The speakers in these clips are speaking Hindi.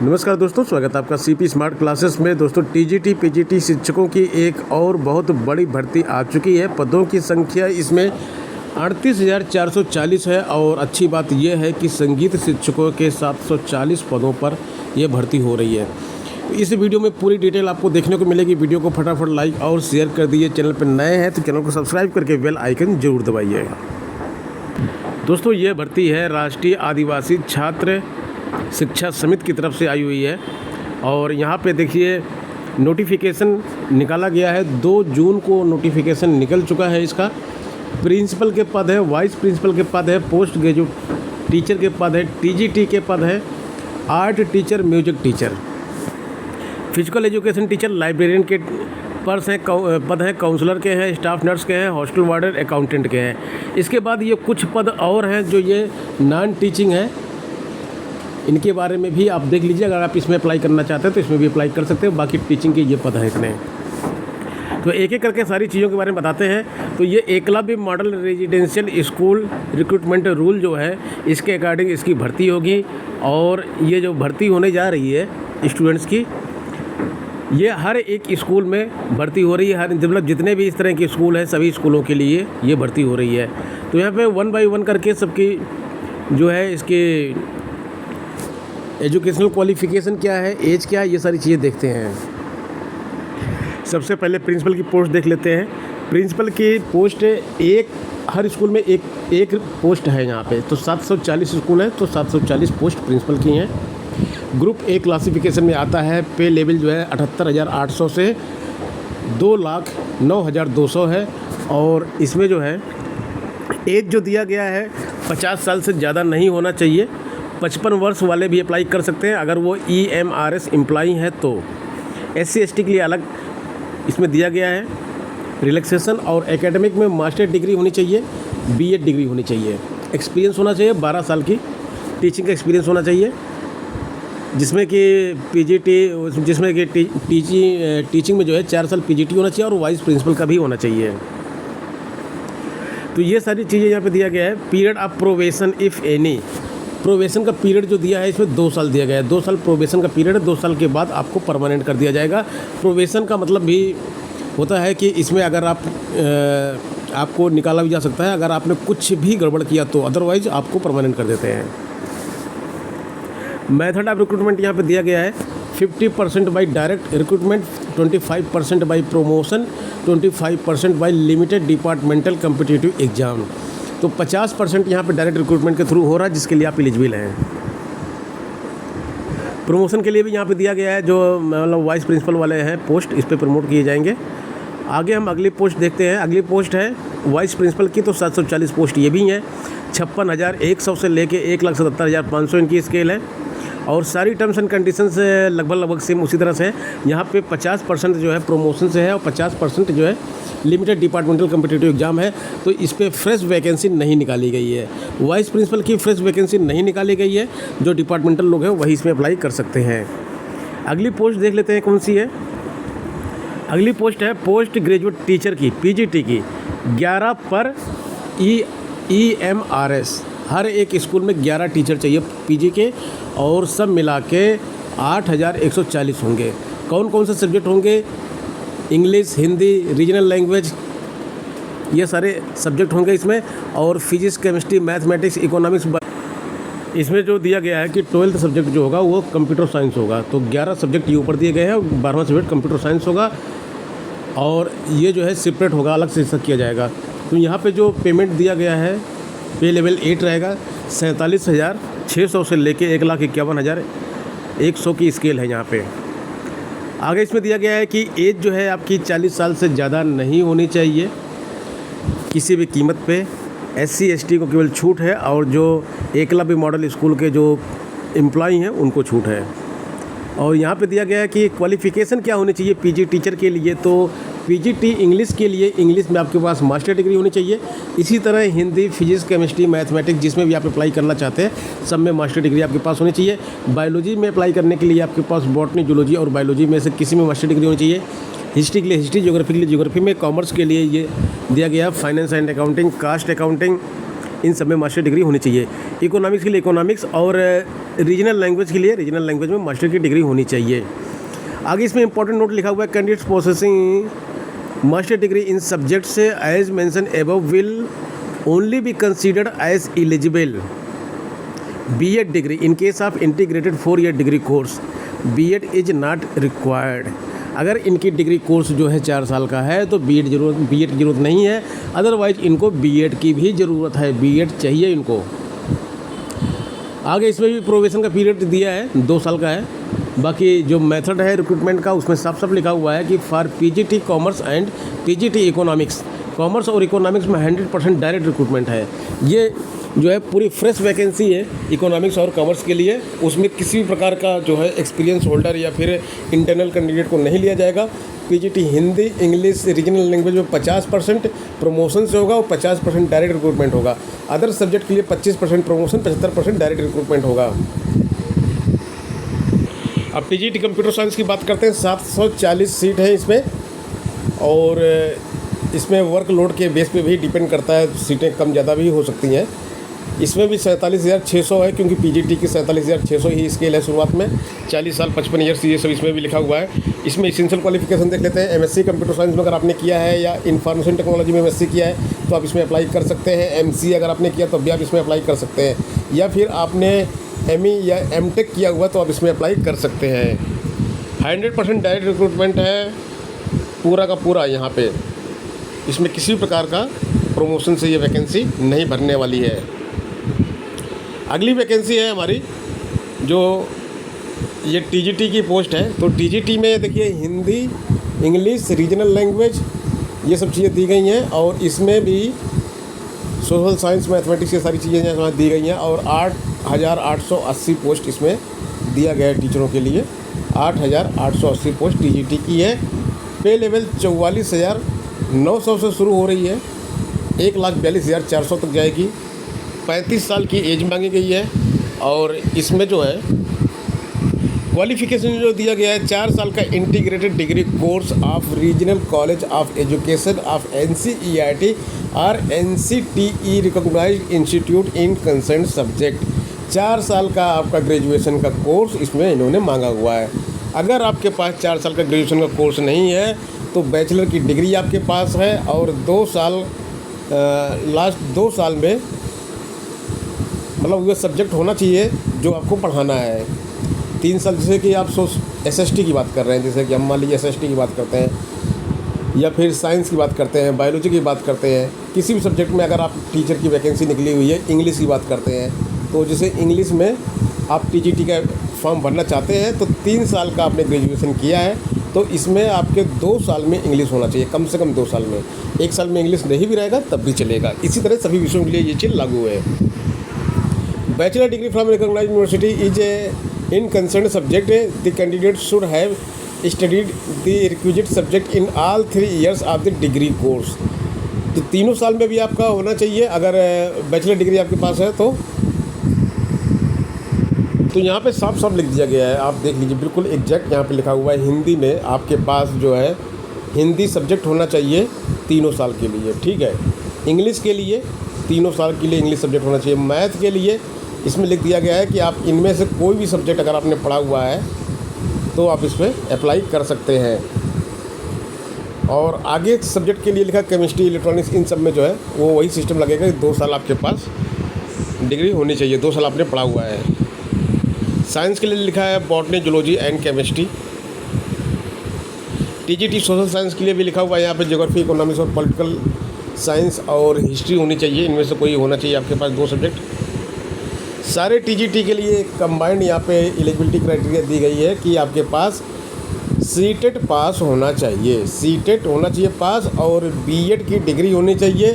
नमस्कार दोस्तों, स्वागत है आपका सीपी स्मार्ट क्लासेस में। दोस्तों टीजीटी पीजीटी शिक्षकों की एक और बहुत बड़ी भर्ती आ चुकी है। पदों की संख्या इसमें 38,440 है और अच्छी बात यह है कि संगीत शिक्षकों के 740 पदों पर यह भर्ती हो रही है। इस वीडियो में पूरी डिटेल आपको देखने को मिलेगी। वीडियो को फटाफट लाइक और शेयर कर दीजिए। चैनल पर नए हैं तो चैनल को सब्सक्राइब करके बेल आइकन जरूर दबाइए। दोस्तों ये भर्ती है राष्ट्रीय आदिवासी छात्र शिक्षा समिति की तरफ से आई हुई है और यहाँ पे देखिए नोटिफिकेशन निकाला गया है। 2 जून को नोटिफिकेशन निकल चुका है। इसका प्रिंसिपल के पद है, वाइस प्रिंसिपल के पद है, पोस्ट ग्रेजुएट टीचर के पद है, टीजीटी के पद है, art teacher, music teacher, physical education teacher, librarian के पद हैं, काउंसलर के हैं, स्टाफ नर्स के हैं, हॉस्टल वार्डन, अकाउंटेंट के हैं। इसके बाद ये कुछ पद और हैं जो ये नॉन टीचिंग है। इनके बारे में भी आप देख लीजिए। अगर आप इसमें अप्लाई करना चाहते हैं तो इसमें भी अप्लाई कर सकते हैं। बाकी टीचिंग के ये पद हैं इतने। तो एक एक करके सारी चीज़ों के बारे में बताते हैं। तो ये Eklavya model residential school recruitment rule जो है इसके अकॉर्डिंग इसकी भर्ती होगी। और ये जो भर्ती होने जा रही है स्टूडेंट्स की, ये हर एक स्कूल में भर्ती हो रही है। हर मतलब जितने भी इस तरह के स्कूल हैं सभी स्कूलों के लिए ये भर्ती हो रही है। तो यहाँ पे 1 बाय 1 करके सबकी जो है इसके एजुकेशनल क्वालिफ़िकेशन क्या है, एज क्या है, ये सारी चीज़ें देखते हैं। सबसे पहले प्रिंसिपल की पोस्ट देख लेते हैं। प्रिंसिपल की पोस्ट हर स्कूल में एक पोस्ट है यहाँ पे। तो 740 स्कूल है तो 740 पोस्ट प्रिंसिपल की हैं। ग्रुप ए क्लासिफिकेशन में आता है। पे लेवल जो है 78,800 से 2,09,200 है। और इसमें जो है एज जो दिया गया है 50 साल से ज़्यादा नहीं होना चाहिए। 55 वर्ष वाले भी अप्लाई कर सकते हैं अगर वो EMRS एम्प्लॉई है तो। SC ST के लिए अलग इसमें दिया गया है रिलैक्सेशन। और एकेडमिक में मास्टर डिग्री होनी चाहिए, BEd डिग्री होनी चाहिए, एक्सपीरियंस होना चाहिए 12 साल की टीचिंग का एक्सपीरियंस होना चाहिए, जिसमें कि PGT जिसमें कि टीचिंग में जो है 4 साल PGT होना चाहिए और वाइस प्रिंसिपल का भी होना चाहिए। तो ये सारी चीज़ें यहाँ पे दिया गया है। Period of probation if any, probation का पीरियड जो दिया है इसमें 2 साल दिया गया है। 2 साल प्रोबेशन का पीरियड है। 2 साल के बाद आपको परमानेंट कर दिया जाएगा। प्रोबेशन का मतलब भी होता है कि इसमें अगर आपको निकाला भी जा सकता है अगर आपने कुछ भी गड़बड़ किया तो, अदरवाइज आपको परमानेंट कर देते हैं। मेथड ऑफ रिक्रूटमेंट यहाँ पे दिया गया है। 50% by direct recruitment, 25% by promotion, 25% by limited departmental competitive exam. तो 50% यहाँ पे डायरेक्ट रिक्रूटमेंट के थ्रू हो रहा है जिसके लिए आप एलिजिबल हैं। प्रमोशन के लिए भी यहाँ पे दिया गया है। जो मतलब वाइस प्रिंसिपल वाले हैं पोस्ट, इस पे प्रमोट किए जाएंगे। आगे हम अगली पोस्ट देखते हैं। अगली पोस्ट है वाइस प्रिंसिपल की। तो 740 पोस्ट ये भी हैं। 56,100 से लेके 1,77,500 इनकी स्केल है। और सारी टर्म्स एंड कंडीशंस लगभग सेम उसी तरह से है। यहाँ पे 50% जो है प्रोमोशन से है और 50% जो है लिमिटेड डिपार्टमेंटल कम्पिटिटिव एग्जाम है। तो इस पर फ्रेश वैकेंसी नहीं निकाली गई है। वाइस प्रिंसिपल की फ्रेश वैकेंसी नहीं निकाली गई है। जो डिपार्टमेंटल लोग हैं वही इसमें अप्लाई कर सकते हैं। अगली पोस्ट देख लेते हैं कौन सी है। अगली पोस्ट है पोस्ट ग्रेजुएट टीचर की, PGT की। 11 पर EMRS। हर एक स्कूल में 11 टीचर चाहिए PG के और सब मिला के 8,140 होंगे। कौन कौन से सब्जेक्ट होंगे? इंग्लिश, हिंदी, रीजनल लैंग्वेज, ये सारे सब्जेक्ट होंगे इसमें। और फिजिक्स, केमिस्ट्री, मैथमेटिक्स, इकोनॉमिक्स। इसमें जो दिया गया है कि 12th सब्जेक्ट जो होगा वो कंप्यूटर साइंस होगा। तो 11 सब्जेक्ट ये ऊपर दिए गए हैं। 12वां सब्जेक्ट कंप्यूटर साइंस होगा और ये जो है सेपरेट होगा, अलग से इसका किया जाएगा। तो यहाँ पे जो पेमेंट दिया गया है पे लेवल 8 रहेगा। 47,600 से लेके 1,51,100 की स्केल है यहाँ पे। आगे इसमें दिया गया है कि एज जो है आपकी 40 साल से ज़्यादा नहीं होनी चाहिए किसी भी कीमत पे। SC ST को केवल छूट है और जो एकलव्य मॉडल स्कूल के जो एम्प्लॉई हैं उनको छूट है। और यहाँ पे दिया गया है कि क्वालिफ़िकेशन क्या होनी चाहिए PG टीचर के लिए। तो PGT इंग्लिश के लिए इंग्लिश में आपके पास मास्टर डिग्री होनी चाहिए। इसी तरह हिंदी, फिजिक्स, केमिस्ट्री, मैथमेटिक्स जिसमें भी आप अप्लाई करना चाहते हैं सब में मास्टर डिग्री आपके पास होनी चाहिए। बायोलॉजी में अप्लाई करने के लिए आपके पास बॉटनी, जूलॉजी और बायोलॉजी में से किसी में मास्टर डिग्री होनी चाहिए। हिस्ट्री के लिए हिस्ट्री, ज्योग्राफी के लिए ज्योग्राफी में। कॉमर्स के लिए ये दिया गया finance and accounting, cost accounting, इन सब में मास्टर डिग्री होनी चाहिए। इकोनॉमिक्स के लिए इकोनॉमिक्स और रीजनल लैंग्वेज के लिए रीजनल लैंग्वेज में मास्टर की डिग्री होनी चाहिए। आगे इसमें इंपॉर्टेंट नोट लिखा हुआ है, candidates processing master degree in subjects as mentioned above will only be considered as eligible B.Ed degree in case of integrated 4-year degree course. B.Ed is not required. अगर इनकी डिग्री कोर्स जो है 4 साल का है तो B.Ed की ज़रूरत नहीं है, अदरवाइज इनको B.Ed की भी ज़रूरत है, B.Ed चाहिए इनको। आगे इसमें भी प्रोबेशन का पीरियड दिया है, 2 साल का है। बाकी जो मेथड है रिक्रूटमेंट का उसमें साफ साफ लिखा हुआ है कि for PGT commerce and PGT economics, commerce और इकोनॉमिक्स में 100% डायरेक्ट रिक्रूटमेंट है। ये जो है पूरी फ्रेश वैकेंसी है इकोनॉमिक्स और कॉमर्स के लिए। उसमें किसी भी प्रकार का जो है एक्सपीरियंस होल्डर या फिर इंटरनल कैंडिडेट को नहीं लिया जाएगा। PGT Hindi, English, regional language में 50% प्रमोशन से होगा और 50% डायरेक्ट रिक्रूटमेंट होगा। अदर सब्जेक्ट के लिए 25% प्रमोशन, 75% डायरेक्ट रिक्रूटमेंट होगा। अब PGT कंप्यूटर साइंस की बात करते हैं, 740 सीट है इसमें और इसमें वर्कलोड के बेस पे भी डिपेंड करता है, सीटें कम ज़्यादा भी हो सकती हैं। इसमें भी 47,600 है क्योंकि PGT की 47,600 ही स्केल है शुरुआत में। 40 साल 55 ईयर्स ये सब इसमें भी लिखा हुआ है। इसमें इसेंशियल क्वालिफिकेशन देख लेते हैं। MSc कंप्यूटर साइंस में अगर आपने किया है या इंफॉर्मेशन टेक्नोलॉजी में MSc किया है तो आप इसमें अप्लाई कर सकते हैं। MCA अगर आपने किया तो भी आप इसमें अप्लाई कर सकते हैं, या फिर आपने ME या MTech किया हुआ तो आप इसमें अप्लाई कर सकते हैं। 100% डायरेक्ट रिक्रूटमेंट है पूरा का पूरा यहाँ पे। इसमें किसी प्रकार का प्रमोशन से ये वैकेंसी नहीं भरने वाली है। अगली वैकेंसी है हमारी जो ये TGT की पोस्ट है। तो TGT में देखिए हिंदी, इंग्लिश, रीजनल लैंग्वेज ये सब चीज़ें दी गई हैं और इसमें भी सोशल साइंस, मैथमेटिक्स ये सारी चीज़ें यहाँ दी गई हैं और 8,880 पोस्ट इसमें दिया गया है टीचरों के लिए। 8,880 पोस्ट TGT की है। पे लेवल 44,900 से शुरू हो रही है, 1,42,400 तक जाएगी। 35 साल की एज मांगी गई है और इसमें जो है क्वालिफ़िकेशन जो दिया गया है 4 साल का integrated degree course of regional college of education of NCERT और NCTE recognised institute in concern subject. 4 साल का आपका ग्रेजुएशन का कोर्स इसमें इन्होंने मांगा हुआ है। अगर आपके पास 4 साल का ग्रेजुएशन का कोर्स नहीं है तो बैचलर की डिग्री आपके पास है और 2 साल लास्ट 2 साल में मतलब वो सब्जेक्ट होना चाहिए जो आपको पढ़ाना है। 3 साल जैसे कि आप SST की बात कर रहे हैं, जैसे कि हम मान लीजिए SST की बात करते हैं या फिर साइंस की बात करते हैं, बायोलॉजी की बात करते हैं, किसी भी सब्जेक्ट में अगर आप टीचर की वैकेंसी निकली हुई है, इंग्लिश की बात करते हैं तो जैसे इंग्लिश में आप TGT का फॉर्म भरना चाहते हैं तो 3 साल का आपने ग्रेजुएशन किया है तो इसमें आपके 2 साल में इंग्लिश होना चाहिए, कम से कम 2 साल में। 1 साल में इंग्लिश नहीं भी रहेगा तब भी चलेगा। इसी तरह सभी विषयों के लिए ये चीज़ लागू है। Bachelor degree from recognised university is in concern subject the candidate should have studied the requisite subject in all 3 years of the degree course. तो 3 साल में भी आपका होना चाहिए अगर बैचलर डिग्री आपके पास है तो यहाँ पे साफ साफ लिख दिया गया है, आप देख लीजिए बिल्कुल एग्जैक्ट यहाँ पे लिखा हुआ है। हिंदी में आपके पास जो है हिंदी सब्जेक्ट होना चाहिए 3 साल के लिए, ठीक है। इंग्लिश के लिए 3 साल के लिए इंग्लिश सब्जेक्ट होना चाहिए। मैथ के लिए इसमें लिख दिया गया है कि आप इनमें से कोई भी सब्जेक्ट अगर आपने पढ़ा हुआ है तो आप इस पर अप्लाई कर सकते हैं। और आगे सब्जेक्ट के लिए लिखा केमिस्ट्री, इलेक्ट्रॉनिक्स, इन सब में जो है वो वही सिस्टम लगेगा कि 2 साल आपके पास डिग्री होनी चाहिए, 2 साल आपने पढ़ा हुआ है। साइंस के लिए लिखा है botany, zoology and chemistry. TGT social science के लिए भी लिखा हुआ है यहाँ पे ज्योग्राफी, इकोनॉमिक्स और पॉलिटिकल साइंस और हिस्ट्री होनी चाहिए। इनमें से कोई होना चाहिए आपके पास 2 सब्जेक्ट। सारे TGT के लिए कंबाइंड यहाँ पे एलिजिबिलिटी क्राइटेरिया दी गई है कि आपके पास सीटेट पास होना चाहिए, सीटेट होना चाहिए पास, और B.Ed की डिग्री होनी चाहिए,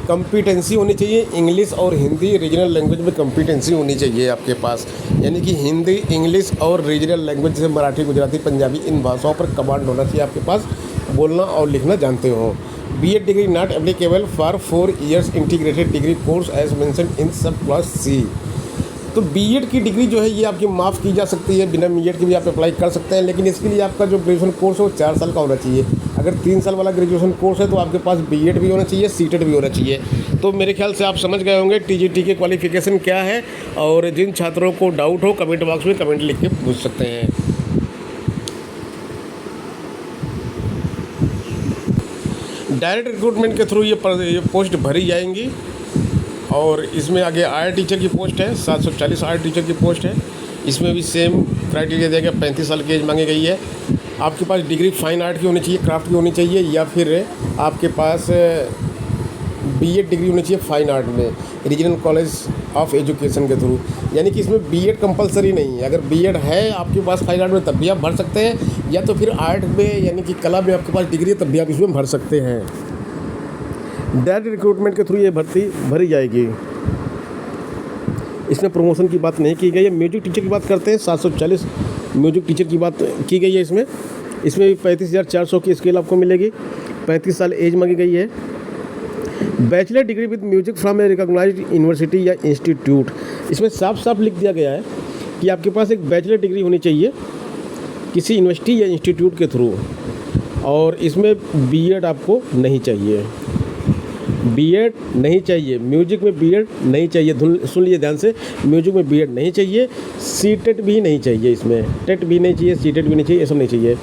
कॉम्पिटेंसी होनी चाहिए, इंग्लिश और हिंदी रीजनल लैंग्वेज में कॉम्पिटेंसी होनी चाहिए आपके पास, यानी कि हिंदी, इंग्लिश और रीजनल लैंग्वेज जैसे मराठी, गुजराती, पंजाबी इन भाषाओं पर कमांड होना चाहिए आपके पास, बोलना और लिखना जानते हो। B.Ed degree not applicable for 4 years integrated degree course as mentioned in sub class C। तो बीएड की डिग्री जो है ये आपकी माफ़ की जा सकती है, बिना बीएड की भी आप अप्लाई कर सकते हैं, लेकिन इसके लिए आपका जो ग्रेजुएशन कोर्स है वो 4 साल का होना चाहिए। अगर 3 साल वाला ग्रेजुएशन कोर्स है तो आपके पास बीएड भी होना चाहिए, सीटेट भी होना चाहिए। तो मेरे ख्याल से आप समझ गए होंगे टीजीटी के क्वालिफिकेशन क्या है, और जिन छात्रों को डाउट हो कमेंट बॉक्स में कमेंट लिख के पूछ सकते हैं। डायरेक्ट रिक्रूटमेंट के थ्रू ये पोस्ट भरी जाएंगी, और इसमें आगे आर्ट टीचर की पोस्ट है, 740 आर्ट टीचर की पोस्ट है। इसमें भी सेम क्राइटेरिया दिया गया, 35 साल की एज मांगी गई है। आपके पास डिग्री फाइन आर्ट की होनी चाहिए, क्राफ्ट की होनी चाहिए, या फिर आपके पास बीएड डिग्री होनी चाहिए फाइन आर्ट में रीजनल कॉलेज ऑफ एजुकेशन के थ्रू। यानी कि इसमें बीएड कंपलसरी नहीं है। अगर बीएड है आपके पास फाइन आर्ट में तब भी आप भर सकते हैं, या तो फिर आर्ट में यानी कि कला में आपके पास डिग्री है तब भी आप इसमें भर सकते हैं। डायरेक्ट रिक्रूटमेंट के थ्रू ये भर्ती भरी जाएगी। इसमें प्रमोशन की बात नहीं की गई है। म्यूजिक टीचर की बात करते हैं, 740 म्यूजिक टीचर की बात की गई है। इसमें भी 35,400 की स्केल आपको मिलेगी। 35 साल एज मांगी गई है। Bachelor degree with music from a recognised university या इंस्टीट्यूट। इसमें साफ साफ लिख दिया गया है कि आपके पास एक बैचलर डिग्री होनी चाहिए किसी यूनिवर्सिटी या इंस्टीट्यूट के थ्रू, और इसमें बीएड आपको नहीं चाहिए। बीएड नहीं चाहिए, म्यूजिक में बीएड नहीं चाहिए। सुन लीजिए ध्यान से, म्यूजिक में बीएड नहीं चाहिए, सीटेट भी नहीं चाहिए, इसमें टेट भी नहीं चाहिए, सीटेट भी नहीं चाहिए, ये सब नहीं चाहिए।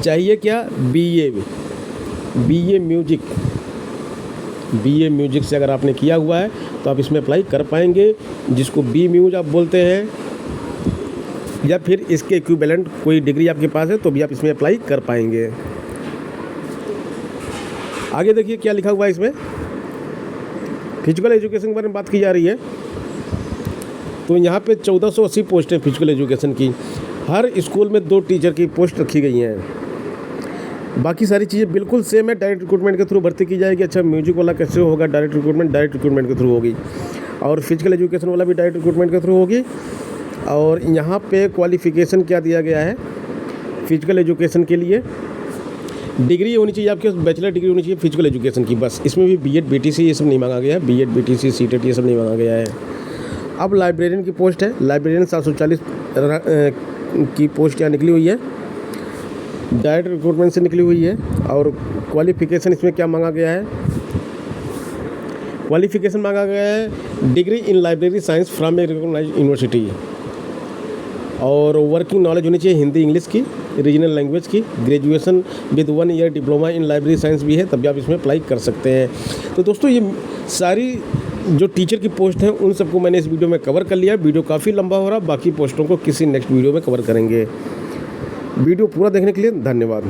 चाहिए क्या? BA music. बीए म्यूजिक से अगर आपने किया हुआ है तो आप इसमें अप्लाई कर पाएंगे, जिसको बी म्यूज आप बोलते हैं, या फिर इसके इक्विवेलेंट कोई डिग्री आपके पास है तो भी आप इसमें अप्लाई कर पाएंगे। आगे देखिए क्या लिखा हुआ है इसमें। फिजिकल एजुकेशन के बारे में बात की जा रही है। तो यहाँ पे 1480 पोस्ट हैं फिजिकल एजुकेशन की। हर स्कूल में 2 टीचर की पोस्ट रखी गई हैं। बाकी सारी चीज़ें बिल्कुल सेम है। डायरेक्ट रिक्रूटमेंट के थ्रू भर्ती की जाएगी। अच्छा, म्यूजिक वाला कैसे होगा? डायरेक्ट रिक्रूटमेंट के थ्रू होगी, और फिजिकल एजुकेशन वाला भी डायरेक्ट रिक्रूटमेंट के थ्रू होगी। और यहाँ पे क्वालिफ़िकेशन क्या दिया गया है फिजिकल एजुकेशन के लिए? डिग्री होनी चाहिए आपके पास, बैचलर डिग्री होनी चाहिए फिजिकल एजुकेशन की, बस। इसमें भी बीएड बीटीसी ये सब नहीं मांगा गया है। बीएड बीटीसी सीटेट ये सब नहीं मांगा गया है। अब लाइब्रेरियन की पोस्ट है। लाइब्रेरियन 740 की पोस्ट क्या निकली हुई है? डायरेक्ट रिक्रूटमेंट से निकली हुई है। और क्वालिफ़िकेशन इसमें क्या मांगा गया है? क्वालिफ़िकेशन मांगा गया है degree in library science from a recognised university, और वर्किंग नॉलेज होनी चाहिए हिंदी इंग्लिश की, रीजनल लैंग्वेज की। Graduation with 1 year diploma in library science भी है, तब भी आप इसमें अप्लाई कर सकते हैं। तो दोस्तों, ये सारी जो टीचर की पोस्ट हैं उन सबको मैंने इस वीडियो में कवर कर लिया। वीडियो काफ़ी लंबा हो रहा, बाकी पोस्टों को किसी नेक्स्ट वीडियो में कवर करेंगे। वीडियो पूरा देखने के लिए धन्यवाद।